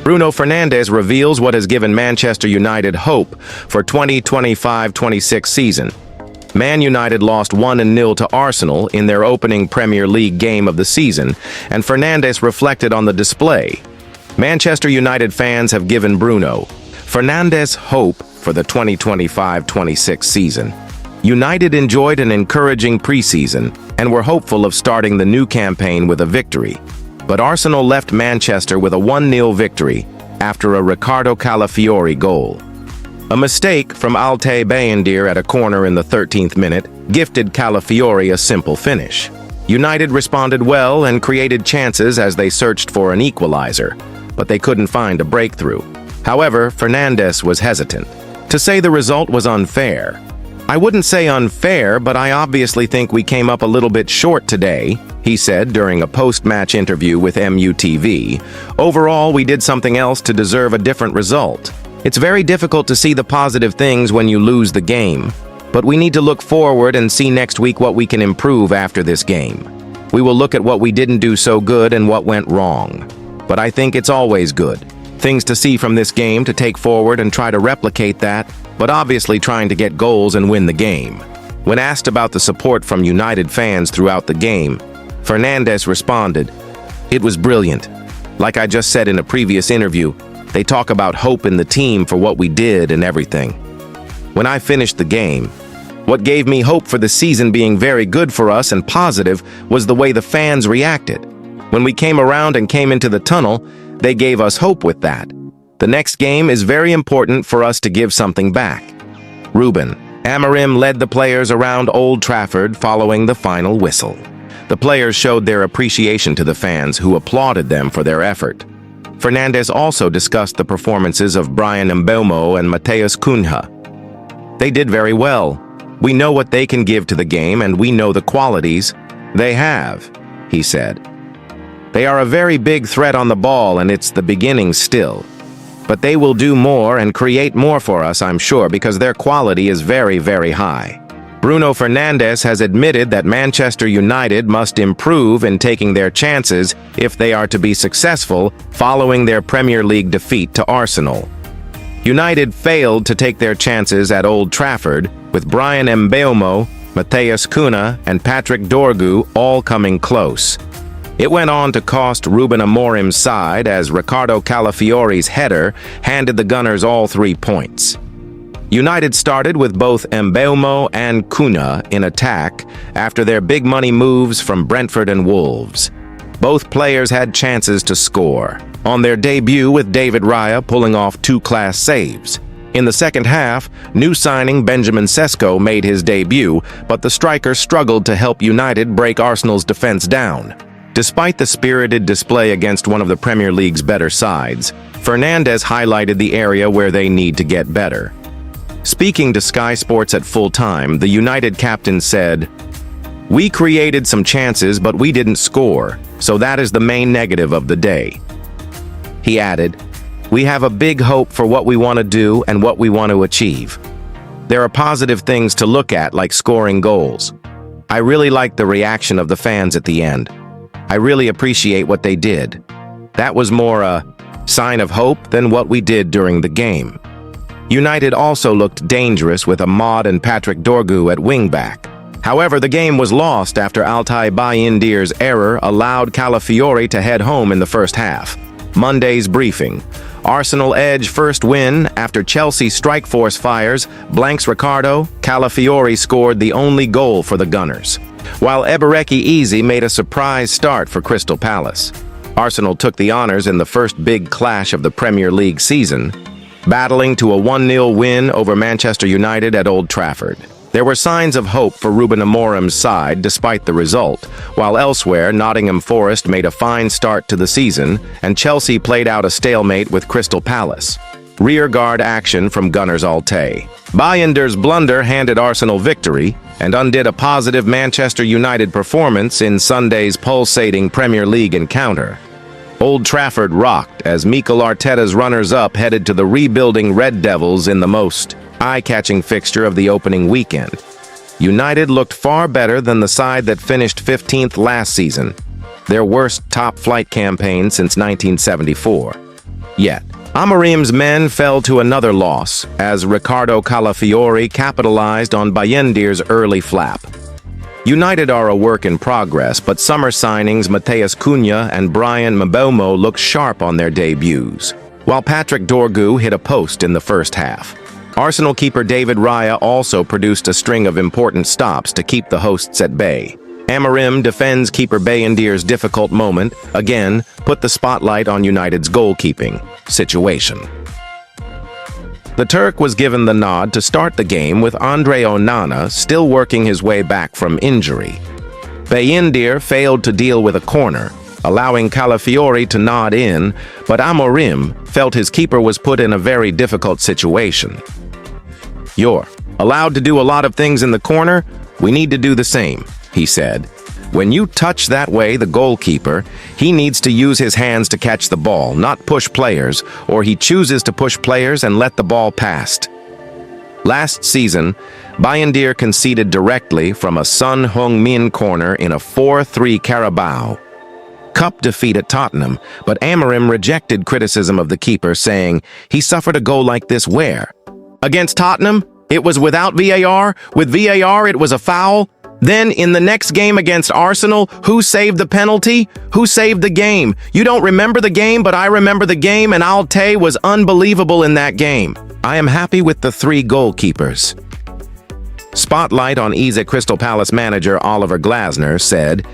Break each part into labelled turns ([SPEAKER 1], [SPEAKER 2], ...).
[SPEAKER 1] Bruno Fernandes reveals what has given Manchester United hope for 2025-26 season. Man United lost 1-0 to Arsenal in their opening Premier League game of the season, and Fernandes reflected on the display. Manchester United fans have given Bruno Fernandes hope for the 2025-26 season. United enjoyed an encouraging preseason and were hopeful of starting the new campaign with a victory. But Arsenal left Manchester with a 1-0 victory after a Ricardo Calafiori goal. A mistake from Altay Bayindir at a corner in the 13th minute gifted Calafiori a simple finish. United responded well and created chances as they searched for an equalizer, but they couldn't find a breakthrough. However, Fernandes was hesitant. To say the result was unfair. I wouldn't say unfair, but I obviously think we came up a little bit short today, he said during a post-match interview with MUTV. Overall, we did something else to deserve a different result. It's very difficult to see the positive things when you lose the game, but we need to look forward and see next week what we can improve after this game. We will look at what we didn't do so good and what went wrong. But I think it's always good. Things to see from this game to take forward and try to replicate that, but obviously trying to get goals and win the game. When asked about the support from United fans throughout the game, Fernandes responded, "It was brilliant. Like I just said in a previous interview, they talk about hope in the team for what we did and everything. When I finished the game, what gave me hope for the season being very good for us and positive was the way the fans reacted. When we came around and came into the tunnel, they gave us hope with that. The next game is very important for us to give something back." Ruben Amorim led the players around Old Trafford following the final whistle. The players showed their appreciation to the fans who applauded them for their effort. Fernandes also discussed the performances of Bryan Mbeumo and Matheus Cunha. "They did very well. We know what they can give to the game and we know the qualities they have," he said. "They are a very big threat on the ball and it's the beginning still. But they will do more and create more for us, I'm sure, because their quality is very, very high." Bruno Fernandes has admitted that Manchester United must improve in taking their chances if they are to be successful following their Premier League defeat to Arsenal. United failed to take their chances at Old Trafford, with Bryan Mbeumo, Matheus Cunha, and Patrick Dorgu all coming close. It went on to cost Ruben Amorim's side as Ricardo Calafiori's header handed the Gunners all 3 points. United started with both Mbeumo and Cunha in attack after their big money moves from Brentford and Wolves. Both players had chances to score on their debut, with David Raya pulling off 2 class saves. In the second half, new signing Benjamin Sesko made his debut, but the striker struggled to help United break Arsenal's defense down. Despite the spirited display against one of the Premier League's better sides, Fernandes highlighted the area where they need to get better. Speaking to Sky Sports at full time, the United captain said, "We created some chances, but we didn't score, so that is the main negative of the day." He added, "We have a big hope for what we want to do and what we want to achieve. There are positive things to look at, like scoring goals. I really liked the reaction of the fans at the end. I really appreciate what they did. That was more a sign of hope than what we did during the game." United also looked dangerous with Ahmad and Patrick Dorgu at wing-back. However, the game was lost after Altay Bayindir's error allowed Calafiori to head home in the first half. Monday's briefing. Arsenal edge first win after Chelsea strike force fires, blanks Ricardo, Calafiori scored the only goal for the Gunners, while Ebereki Eze made a surprise start for Crystal Palace. Arsenal took the honors in the first big clash of the Premier League season, battling to a 1-0 win over Manchester United at Old Trafford. There were signs of hope for Ruben Amorim's side despite the result, while elsewhere Nottingham Forest made a fine start to the season and Chelsea played out a stalemate with Crystal Palace. Rearguard action from Gunners Altay. Bayindir's blunder handed Arsenal victory and undid a positive Manchester United performance in Sunday's pulsating Premier League encounter. Old Trafford rocked as Mikel Arteta's runners-up headed to the rebuilding Red Devils in the most eye-catching fixture of the opening weekend. United looked far better than the side that finished 15th last season, their worst top-flight campaign since 1974. yet. Amorim's men fell to another loss as Riccardo Calafiori capitalized on Bayendir's early flap. United are a work in progress, but summer signings Mateus Cunha and Brian Mbeumo looked sharp on their debuts, while Patrick Dorgu hit a post in the first half. Arsenal keeper David Raya also produced a string of important stops to keep the hosts at bay. Amorim defends keeper Bayendir's difficult moment, again, put the spotlight on United's goalkeeping situation. The Turk was given the nod to start the game with Andre Onana still working his way back from injury. Bayendir failed to deal with a corner, allowing Calafiori to nod in, but Amorim felt his keeper was put in a very difficult situation. "You're allowed to do a lot of things in the corner, we need to do the same," he said. "When you touch that way the goalkeeper, he needs to use his hands to catch the ball, not push players, or he chooses to push players and let the ball pass." Last season, Bayendir conceded directly from a Son Heung-min corner in a 4-3 Carabao Cup defeat at Tottenham, but Amorim rejected criticism of the keeper, saying he suffered a goal like this where? Against Tottenham, it was without VAR. With VAR, it was a foul. Then, in the next game against Arsenal, who saved the penalty? Who saved the game? You don't remember the game, but I remember the game, and Alte was unbelievable in that game. I am happy with the 3 goalkeepers. Spotlight on Eze Crystal Palace manager Oliver Glasner said,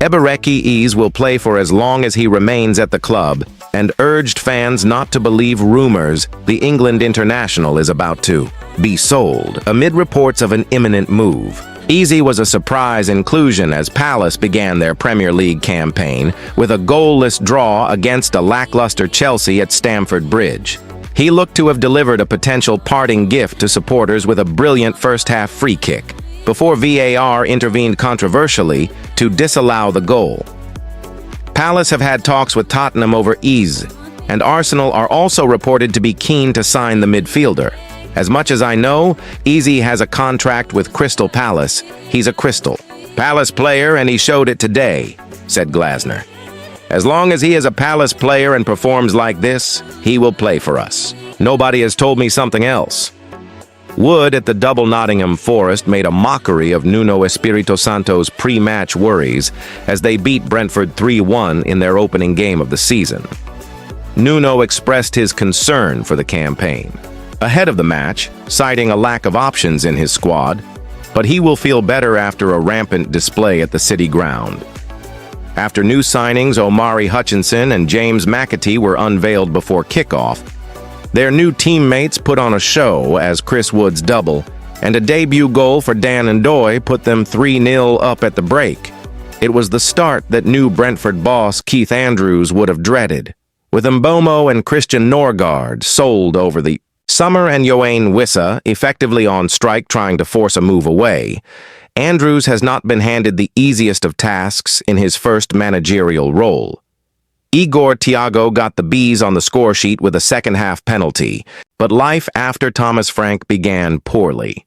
[SPEAKER 1] Ebereki Eze will play for as long as he remains at the club, and urged fans not to believe rumors the England international is about to be sold, amid reports of an imminent move. Eze was a surprise inclusion as Palace began their Premier League campaign with a goalless draw against a lackluster Chelsea at Stamford Bridge. He looked to have delivered a potential parting gift to supporters with a brilliant first-half free kick, before VAR intervened controversially to disallow the goal. Palace have had talks with Tottenham over Eze, and Arsenal are also reported to be keen to sign the midfielder. As much as I know, Eze has a contract with Crystal Palace. He's a Crystal Palace player, and he showed it today, said Glasner. As long as he is a Palace player and performs like this, he will play for us. Nobody has told me something else. Wood at the double Nottingham Forest made a mockery of Nuno Espirito Santo's pre-match worries as they beat Brentford 3-1 in their opening game of the season. Nuno expressed his concern for the campaign ahead of the match, citing a lack of options in his squad, but he will feel better after a rampant display at the City ground. After new signings Omari Hutchinson and James McAtee were unveiled before kickoff, their new teammates put on a show as Chris Wood's double, and a debut goal for Dan Ndoye put them 3-0 up at the break. It was the start that new Brentford boss Keith Andrews would have dreaded, with Mbeumo and Christian Norgard sold over the summer and Yoane Wissa effectively on strike trying to force a move away. Andrews has not been handed the easiest of tasks in his first managerial role. Igor Thiago got the Bs on the score sheet with a second-half penalty, but life after Thomas Frank began poorly.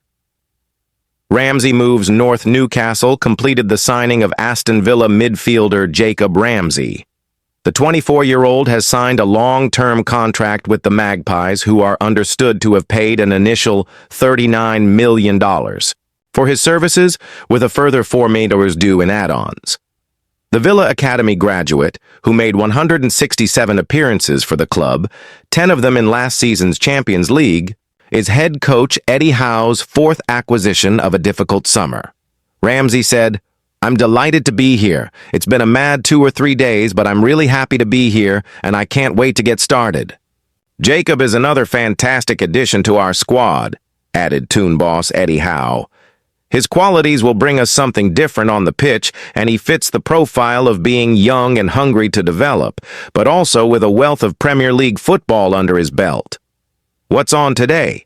[SPEAKER 1] Ramsey moves north. Newcastle completed the signing of Aston Villa midfielder Jacob Ramsey. The 24-year-old has signed a long-term contract with the Magpies, who are understood to have paid an initial $39 million for his services, with a further $4 million due in add-ons. The Villa Academy graduate, who made 167 appearances for the club, 10 of them in last season's Champions League, is head coach Eddie Howe's 4th acquisition of a difficult summer. Ramsey said, "I'm delighted to be here. It's been a mad 2 or 3 days, but I'm really happy to be here, and I can't wait to get started." Jacob is another fantastic addition to our squad, added Toon boss Eddie Howe. His qualities will bring us something different on the pitch, and he fits the profile of being young and hungry to develop, but also with a wealth of Premier League football under his belt. What's on today?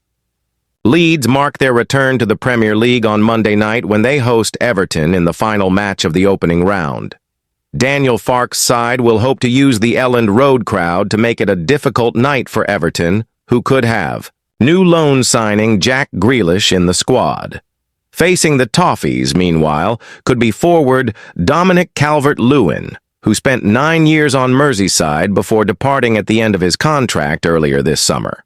[SPEAKER 1] Leeds mark their return to the Premier League on Monday night when they host Everton in the final match of the opening round. Daniel Farke's side will hope to use the Elland Road crowd to make it a difficult night for Everton, who could have new loan signing Jack Grealish in the squad. Facing the Toffees, meanwhile, could be forward Dominic Calvert-Lewin, who spent 9 years on Merseyside before departing at the end of his contract earlier this summer.